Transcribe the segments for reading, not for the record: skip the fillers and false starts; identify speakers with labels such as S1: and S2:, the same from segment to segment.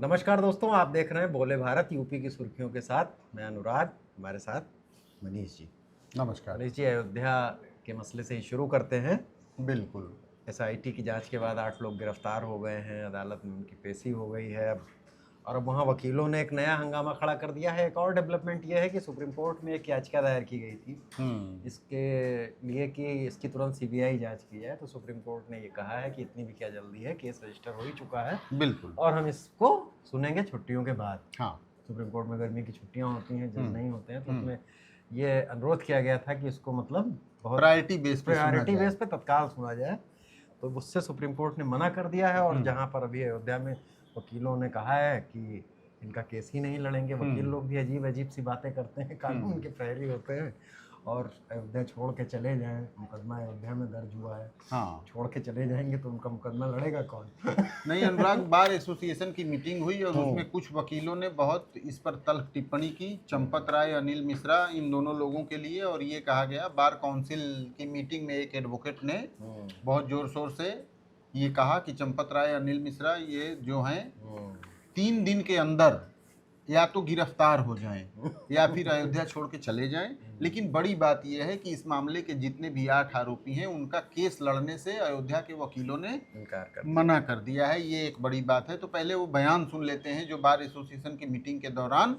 S1: नमस्कार दोस्तों, आप देख रहे हैं बोले भारत यूपी की सुर्खियों के साथ। मैं अनुराग, हमारे साथ मनीष जी।
S2: नमस्कार।
S1: मनीष जी, अयोध्या के मसले से ही शुरू करते हैं।
S2: बिल्कुल।
S1: एसआईटी की जांच के बाद 8 लोग गिरफ्तार हो गए हैं, अदालत में उनकी पेशी हो गई है अब। और अब वहाँ वकीलों ने एक नया हंगामा खड़ा कर दिया है। एक और डेवलपमेंट ये है कि सुप्रीम कोर्ट में एक याचिका दायर की गई थी इसके लिए कि इसकी तुरंत सीबीआई जांच की जाए। तो सुप्रीम कोर्ट ने ये कहा है कि इतनी भी क्या जल्दी है, केस रजिस्टर हो ही चुका है
S2: बिल्कुल।
S1: और हम इसको सुनेंगे छुट्टियों के बाद।
S2: हाँ।
S1: सुप्रीम कोर्ट में गर्मी की छुट्टियां होती हैं, जज नहीं होते हैं, तो
S2: हम्म।
S1: उसमें ये अनुरोध किया गया था कि इसको मतलब बहुत
S2: प्रायोरिटी
S1: बेस पे तत्काल सुना जाए। तो उससे सुप्रीम कोर्ट ने मना कर दिया है। और जहां पर अभी अयोध्या में वकीलों ने कहा है कि इनका केस ही नहीं लड़ेंगे। वकील लोग भी अजीब अजीब सी बातें करते हैं, कानून के प्रहरी होते हैं और अयोध्या छोड़ के चले जाएं, मुकदमा अयोध्या में दर्ज हुआ है।
S2: हाँ।
S1: छोड़ के चले जाएंगे तो उनका मुकदमा लड़ेगा कौन?
S2: नहीं, अनुराग, बार एसोसिएशन की मीटिंग हुई और उसमें कुछ वकीलों ने बहुत इस पर तल्ख टिप्पणी की। चंपत राय, अनिल मिश्रा, इन दोनों लोगों के लिए। और ये कहा गया, बार काउंसिल की मीटिंग में एक एडवोकेट ने बहुत जोर शोर से ये कहा कि चंपत राय, अनिल मिश्रा ये जो हैं 3 दिन के अंदर या तो गिरफ्तार हो जाएं या फिर अयोध्या छोड़ के चले जाएं। लेकिन बड़ी बात यह है कि इस मामले के जितने भी 8 आरोपी हैं उनका केस लड़ने से अयोध्या के वकीलों ने मना कर दिया है। ये एक बड़ी बात है। तो पहले वो बयान सुन लेते हैं जो बार एसोसिएशन की मीटिंग के दौरान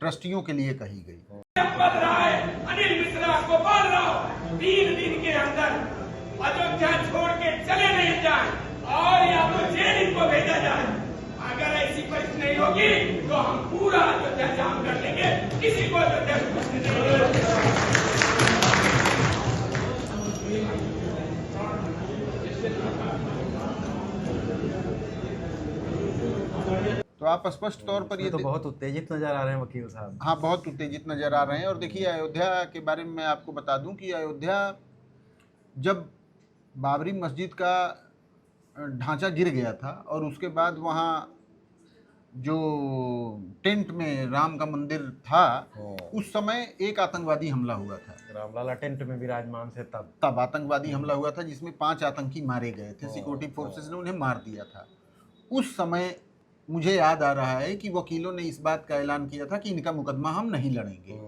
S2: ट्रस्टियों के लिए कही गई।
S3: चंपत राय, अनिल मिश्रा, गोपाल राव 3 दिन के अंदर अयोध्या छोड़ के चले नहीं जाए और या तो जेल इनको भेजा जाए। अगर ऐसी परिस्थिति नहीं होगी तो हम पूरा अयोध्या जाम कर देंगे, किसी को अयोध्या में घुसने नहीं देंगे।
S2: तो आप स्पष्ट तौर पर ये
S1: तो बहुत उत्तेजित नजर आ रहे हैं वकील साहब।
S2: हाँ, बहुत उत्तेजित नजर आ रहे हैं। और देखिए, अयोध्या के बारे में मैं आपको बता दूं कि अयोध्या जब बाबरी मस्जिद का ढांचा गिर गया था और उसके बाद वहाँ जो टेंट में राम का मंदिर था, उस समय एक आतंकवादी हमला हुआ था।
S1: रामलाला टेंट में विराजमान थे
S2: तब आतंकवादी हमला हुआ था जिसमें 5 आतंकी मारे गए थे। सिक्योरिटी फोर्सेस ने उन्हें मार दिया था। उस समय मुझे याद आ रहा है कि वकीलों ने इस बात का ऐलान किया था कि इनका मुकदमा हम नहीं लड़ेंगे।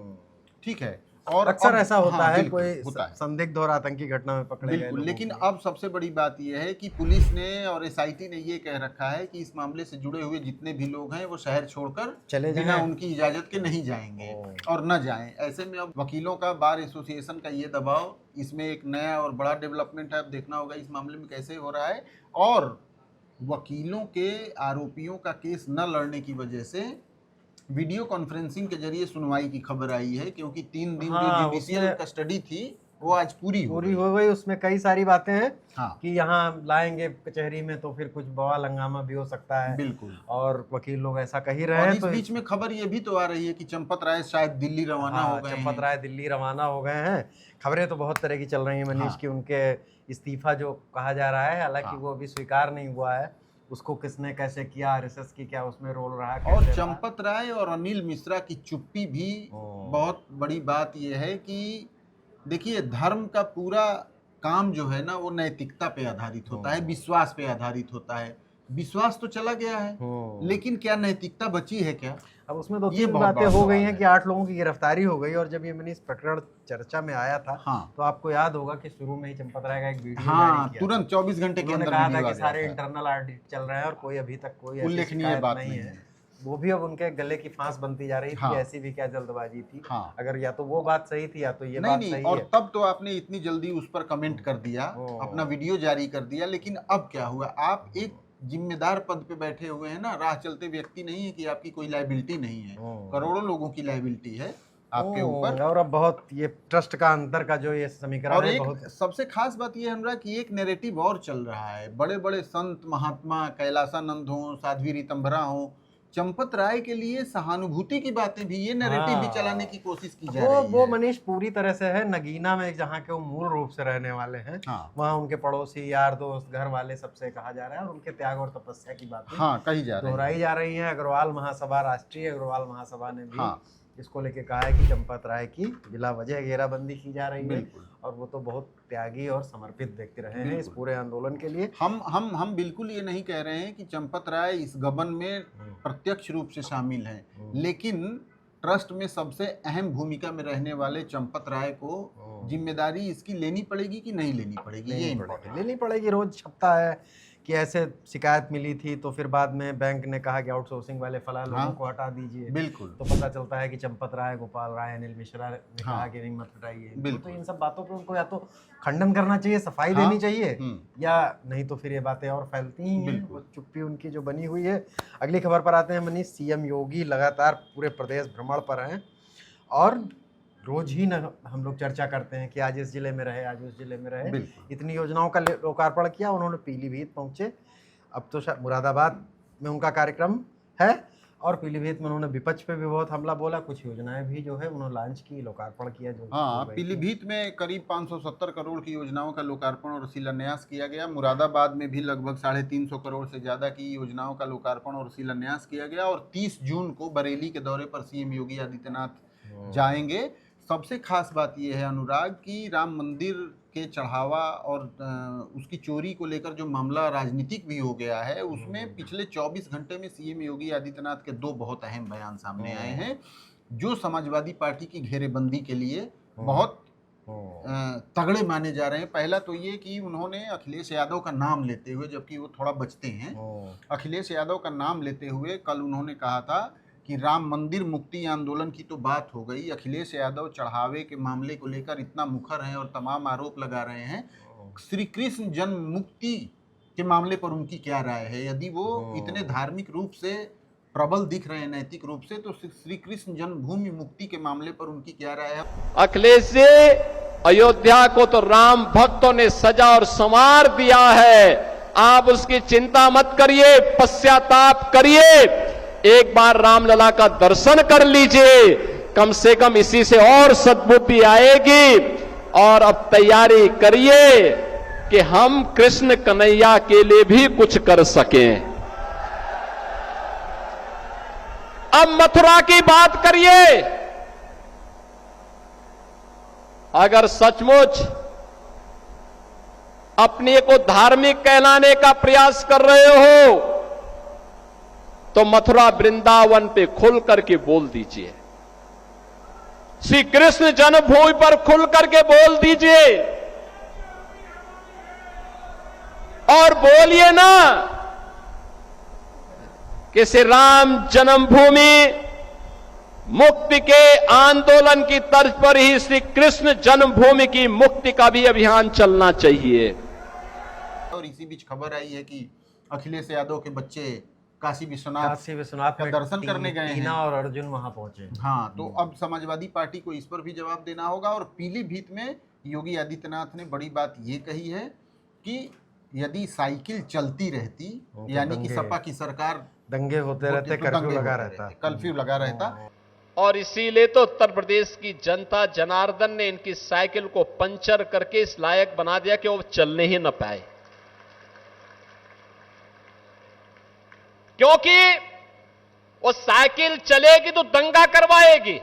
S2: ठीक है। और
S1: अक्सर ऐसा होता है,
S2: बिल्कुल,
S1: कोई
S2: होता है।
S1: संदिग्ध और आतंकी घटना में पकड़े गए
S2: बिल्कुल।
S1: लोगों
S2: लेकिन
S1: को।
S2: अब सबसे बड़ी बात यह है कि पुलिस ने और एसआईटी ने ये कह रखा है कि इस मामले से जुड़े हुए जितने भी लोग हैं वो शहर छोड़कर
S1: चले
S2: बिना
S1: जाएं।
S2: उनकी इजाजत के नहीं जाएंगे और न जाएं। ऐसे में अब वकीलों का, बार एसोसिएशन का ये दबाव, इसमें एक नया और बड़ा डेवलपमेंट है। अब देखना होगा इस मामले में कैसे हो रहा है। और वकीलों के आरोपियों का केस न लड़ने की वजह से वीडियो कॉन्फ्रेंसिंग के जरिए सुनवाई की खबर आई है, क्योंकि 3 दिन जो जुडिशियल कस्टडी थी वो आज पूरी हो गई।
S1: उसमें कई सारी बातें हैं।
S2: हाँ।
S1: कि यहाँ लाएंगे कचहरी में तो फिर कुछ बवाल हंगामा भी हो सकता है।
S2: बिल्कुल।
S1: और वकील लोग ऐसा कह ही रहे हैं।
S2: और इस बीच में खबर ये भी तो आ रही है कि चंपत राय शायद दिल्ली रवाना हो गए हैं।
S1: चंपत राय दिल्ली रवाना हो गए हैं। खबरें तो बहुत तरह की चल रही हैं मनीष की। उनके इस्तीफा जो कहा जा रहा है, हालांकि वो अभी स्वीकार नहीं हुआ है, उसको किसने कैसे किया, आरएसएस की क्या उसमें रोल रहा है।
S2: और चंपत राय और अनिल मिश्रा की चुप्पी भी बहुत बड़ी बात यह है कि देखिए, धर्म का पूरा काम जो है ना वो नैतिकता पे आधारित होता है, विश्वास पे आधारित होता है। विश्वास तो चला गया है, लेकिन क्या नैतिकता बची है क्या?
S1: अब उसमें 2-3 बातें हो गई हैं कि 8 लोगों की गिरफ्तारी हो गई। और जब ये मनीष प्रकरण चर्चा में आया था, तो आपको याद होगा कि शुरू में ही चंपत राय का एक वीडियो जारी किया,
S2: तुरंत 24 घंटे के अंदर
S1: कहा था कि सारे इंटरनल ऑडिट चल रहे हैं और कोई अभी तक कोई
S2: उल्लेखनीय बात नहीं है।
S1: वो भी अब उनके गले की फांस बनती जा रही थी। ऐसी भी क्या जल्दबाजी थी? अगर या तो वो बात सही थी या तो ये बात सही है।
S2: और तब तो आपने इतनी जल्दी उस पर कमेंट कर दिया, अपना वीडियो जारी कर दिया। लेकिन अब क्या हुआ? आप एक जिम्मेदार पद पे बैठे हुए हैं ना, राह चलते व्यक्ति नहीं है कि आपकी कोई लायबिलिटी नहीं है। करोड़ों लोगों की लायबिलिटी है आपके ऊपर।
S1: और अब बहुत ये ट्रस्ट का अंतर का जो ये समीकरण
S2: और
S1: है,
S2: एक
S1: बहुत
S2: सबसे खास बात ये हमरा कि एक नैरेटिव और चल रहा है। बड़े बड़े संत महात्मा कैलासानंद हो, साध्वी रीतंभरा हो, चंपत राय के लिए सहानुभूति की बातें भी, ये नैरेटिव भी चलाने की कोशिश की जा रही है।
S1: वो मनीष पूरी तरह से है नगीना में, जहाँ के वो मूल रूप से रहने वाले हैं। वहाँ उनके पड़ोसी, यार दोस्त, घर वाले सबसे कहा जा रहा है और उनके त्याग और तपस्या की बातें
S2: कही जा रही
S1: दोहराई जा रही है। अग्रवाल महासभा, राष्ट्रीय अग्रवाल महासभा ने भी इसको लेके कहा है कि चंपत राय की बिला वजह घेराबंदी की जा रही है,
S2: बिल्कुल।
S1: और वो तो बहुत त्यागी और समर्पित व्यक्ति रहे हैं इस पूरे आंदोलन के लिए।
S2: हम बिल्कुल ये नहीं कह रहे हैं कि चंपत राय इस गबन में प्रत्यक्ष रूप से शामिल हैं, लेकिन ट्रस्ट में सबसे अहम भूमिका में रहने वाले चंपत राय को जिम्मेदारी इसकी लेनी पड़ेगी कि नहीं लेनी पड़ेगी, ये
S1: लेनी पड़ेगी। रोज छपता है कि ऐसे शिकायत मिली थी, तो फिर बाद में बैंक ने कहा कि आउटसोर्सिंग वाले फलां लोगों को हटा दीजिए।
S2: बिल्कुल।
S1: तो पता चलता है कि चंपत राय, गोपाल राय, अनिल मिश्रा ने कहा कि नहीं मत हटाइए। तो इन सब बातों पे उनको या तो खंडन करना चाहिए, सफाई देनी चाहिए, या नहीं तो फिर ये बातें और फैलती ही हैं। वो चुप्पी उनकी जो बनी हुई है। अगली खबर पर आते हैं मनीष। सीएम योगी लगातार पूरे प्रदेश भ्रमण पर हैं और रोज ही न हम लोग चर्चा करते हैं कि आज इस जिले में रहे, आज उस जिले में रहे। इतनी योजनाओं का लोकार्पण किया उन्होंने, पीलीभीत पहुंचे, अब तो मुरादाबाद में उनका कार्यक्रम है, और पीलीभीत में उन्होंने विपक्ष पे भी बहुत हमला बोला। कुछ योजनाएं भी जो है उन्होंने लॉन्च की, लोकार्पण किया। जो
S2: पीलीभीत में करीब 570 करोड़ की योजनाओं का लोकार्पण और शिलान्यास किया गया। मुरादाबाद में भी लगभग 350 करोड़ से ज़्यादा की योजनाओं का लोकार्पण और शिलान्यास किया गया। और 30 जून को बरेली के दौरे पर सीएम योगी आदित्यनाथ जाएंगे। सबसे खास बात यह है अनुराग कि राम मंदिर के चढ़ावा और उसकी चोरी को लेकर जो मामला राजनीतिक भी हो गया है, उसमें पिछले 24 घंटे में सीएम योगी आदित्यनाथ के 2 बहुत अहम बयान सामने आए हैं, जो समाजवादी पार्टी की घेरेबंदी के लिए बहुत तगड़े माने जा रहे हैं। पहला तो ये कि उन्होंने अखिलेश यादव का नाम लेते हुए, जबकि वो थोड़ा बचते हैं, अखिलेश यादव का नाम लेते हुए कल उन्होंने कहा था कि राम मंदिर मुक्ति आंदोलन की तो बात हो गई, अखिलेश यादव चढ़ावे के मामले को लेकर इतना मुखर हैं और तमाम आरोप लगा रहे हैं। श्री कृष्ण जन्म मुक्ति के मामले पर उनकी क्या राय है? यदि वो इतने धार्मिक रूप से प्रबल दिख रहे हैं, नैतिक रूप से, तो श्री कृष्ण जन्मभूमि मुक्ति के मामले पर उनकी क्या राय है?
S4: अखिलेश जी, अयोध्या को तो राम भक्तों ने सजा और संवार दिया है, आप उसकी चिंता मत करिए, पश्चाताप करिए, एक बार रामलला का दर्शन कर लीजिए, कम से कम इसी से और सद्बुद्धि आएगी। और अब तैयारी करिए कि हम कृष्ण कन्हैया के लिए भी कुछ कर सकें। अब मथुरा की बात करिए। अगर सचमुच अपने को धार्मिक कहलाने का प्रयास कर रहे हो तो मथुरा वृंदावन पे खुल करके बोल दीजिए, श्री कृष्ण जन्मभूमि पर खुल करके बोल दीजिए, और बोलिए ना कि श्री राम जन्मभूमि मुक्ति के आंदोलन की तर्ज पर ही श्री कृष्ण जन्मभूमि की मुक्ति का भी अभियान चलना चाहिए।
S2: और इसी बीच खबर आई है कि अखिलेश यादव के बच्चे काशी विश्वनाथ का दर्शन करने गए हैं
S1: और अर्जुन वहां पहुंचे।
S2: हाँ, तो अब समाजवादी पार्टी को इस पर भी जवाब देना होगा। और पीलीभीत में योगी आदित्यनाथ ने बड़ी बात ये कही है कि यदि साइकिल चलती रहती, यानी कि सपा की सरकार,
S1: दंगे होते रहते,
S2: कर्फ्यू लगा रहता।
S4: और इसीलिए तो उत्तर प्रदेश की जनता जनार्दन ने इनकी साइकिल को पंचर करके इस लायक बना दिया कि वो चलने ही न पाए, क्योंकि वो साइकिल चलेगी तो दंगा करवाएगी,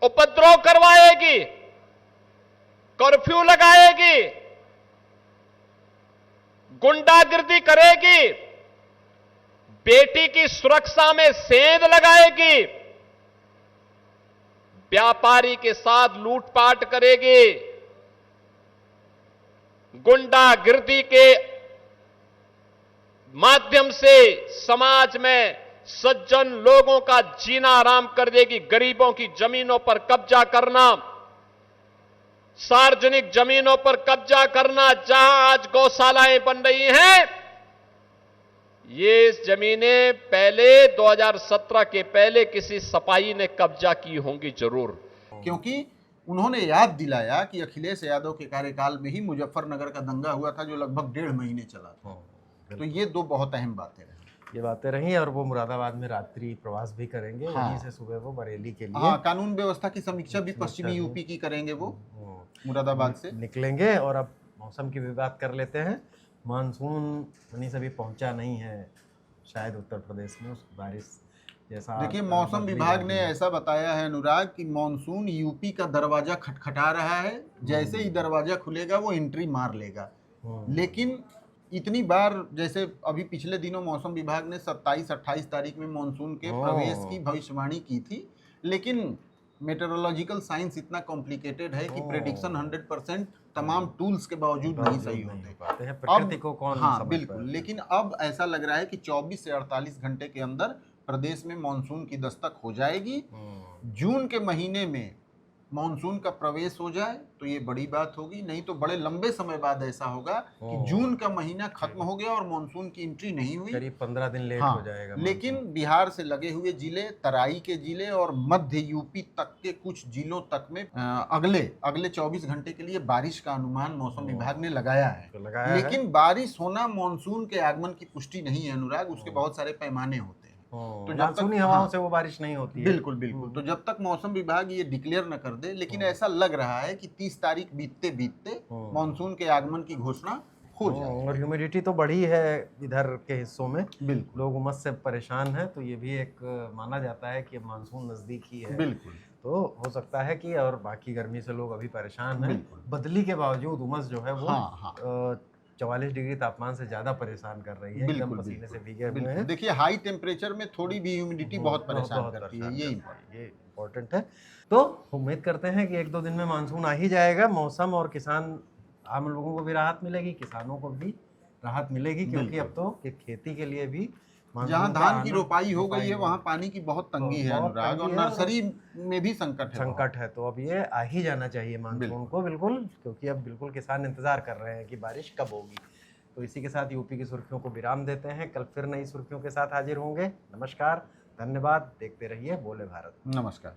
S4: उपद्रव करवाएगी, कर्फ्यू लगाएगी, गुंडागिर्दी करेगी, बेटी की सुरक्षा में सेंध लगाएगी, व्यापारी के साथ लूटपाट करेगी, गुंडागिर्दी के माध्यम से समाज में सज्जन लोगों का जीना आराम कर देगी, गरीबों की जमीनों पर कब्जा करना, सार्वजनिक जमीनों पर कब्जा करना, जहां आज गौशालाएं बन रही हैं, ये जमीनें पहले 2017 के पहले किसी सपाई ने कब्जा की होंगी जरूर।
S2: क्योंकि उन्होंने याद दिलाया कि अखिलेश यादव के कार्यकाल में ही मुजफ्फरनगर का दंगा हुआ था, जो लगभग 1.5 महीने चला था। तो ये 2 बहुत अहम बातें रही।
S1: ये बातें रही, और वो मुरादाबाद में रात्रि प्रवास भी करेंगे। वहीं से सुबह वो बरेली के लिए,
S2: कानून व्यवस्था की समीक्षा भी पश्चिमी यूपी की करेंगे, वो मुरादाबाद से
S1: निकलेंगे। और अब मौसम की भी बात कर लेते हैं। मानसून वहीं से भी पहुंचा नहीं है, शायद उत्तर प्रदेश में उस बारिश जैसा
S2: देखिए मौसम
S1: बदली
S2: विभाग
S1: जा
S2: ने
S1: रही है।
S2: ऐसा बताया है अनुराग कि मॉनसून यूपी का दरवाजा खटखटा रहा है, जैसे ही दरवाजा खुलेगा वो एंट्री मार लेगा। लेकिन इतनी बार जैसे अभी पिछले दिनों मौसम विभाग ने 27-28 तारीख में मॉनसून के प्रवेश की भविष्यवाणी की थी, लेकिन मेटेरोलॉजिकल साइंस इतना कॉम्प्लिकेटेड है कि प्रेडिक्शन 100% तमाम टूल्स के बावजूद नहीं सही होते।
S1: पाते हैं, प्रकृति को कौन
S2: हाँ
S1: समझ
S2: बिल्कुल,
S1: पाए।
S2: लेकिन अब ऐसा लग रहा है कि 24 से 48 घंटे के अंदर प्रदेश में मानसून की दस्तक हो जाएगी। जून के महीने में मानसून का प्रवेश हो जाए तो ये बड़ी बात होगी, नहीं तो बड़े लंबे समय बाद ऐसा होगा कि जून का महीना खत्म हो गया और मानसून की एंट्री नहीं हुई,
S1: करीब 15 दिन लेट
S2: हाँ,
S1: हो जाएगा।
S2: लेकिन बिहार से लगे हुए जिले, तराई के जिले और मध्य यूपी तक के कुछ जिलों तक में अगले 24 घंटे के लिए बारिश का अनुमान मौसम विभाग ने लगाया है।
S1: तो लगाया है।
S2: लेकिन बारिश होना मानसून के आगमन की पुष्टि नहीं है अनुराग, उसके बहुत सारे पैमाने होते हैं।
S1: तो
S2: जब
S1: मानसूनी
S2: तक-
S1: हवाओं
S2: हाँ,
S1: से वो बारिश नहीं होती है।
S2: बिल्कुल बिल्कुल, तो जब तक मौसम विभाग ये डिक्लेयर न कर दे, लेकिन ऐसा लग रहा है कि 30 तारीख बीतते बीतते मानसून के आगमन की घोषणा हो जाए।
S1: और ह्यूमिडिटी तो बढ़ी है इधर के हिस्सों में,
S2: बिल्कुल
S1: लोग उमस से परेशान हैं, तो ये भी एक माना जाता है कि मानसून नज़दीक ही है।
S2: बिल्कुल
S1: तो हो सकता है कि और बाकी गर्मी से लोग अभी परेशान हैं।
S2: बिल्कुल।
S1: बदली के बावजूद उमस जो है वो
S2: हाँ, हाँ।
S1: 44 डिग्री तापमान से ज़्यादा परेशान कर रही है। एकदम
S2: बिल्कुल
S1: पसीने से भीगे हुए
S2: बिल्कुल।
S1: हैं।
S2: देखिए हाई टेम्परेचर में थोड़ी भी ह्यूमिडिटी बहुत परेशान करती है, ये
S1: ये इम्पोर्टेंट है। तो उम्मीद करते हैं कि 1-2 दिन में मानसून आ ही जाएगा। मौसम और किसान, आम लोगों को भी राहत मिलेगी, किसानों को भी राहत मिलेगी, क्योंकि अब तो खेती के लिए भी
S2: जहाँ धान की रोपाई हो गई है वहाँ पानी की बहुत तंगी है
S1: बहुत
S2: अनुराग, और
S1: तंगी है।
S2: नर्सरी में भी संकट है।
S1: तो अब ये आ ही जाना चाहिए मानसून को, बिल्कुल, क्योंकि अब बिल्कुल किसान इंतजार कर रहे हैं कि बारिश कब होगी। तो इसी के साथ यूपी की सुर्खियों को विराम देते हैं। कल फिर नई सुर्खियों के साथ हाजिर होंगे। नमस्कार, धन्यवाद, देखते रहिए बोले भारत।
S2: नमस्कार।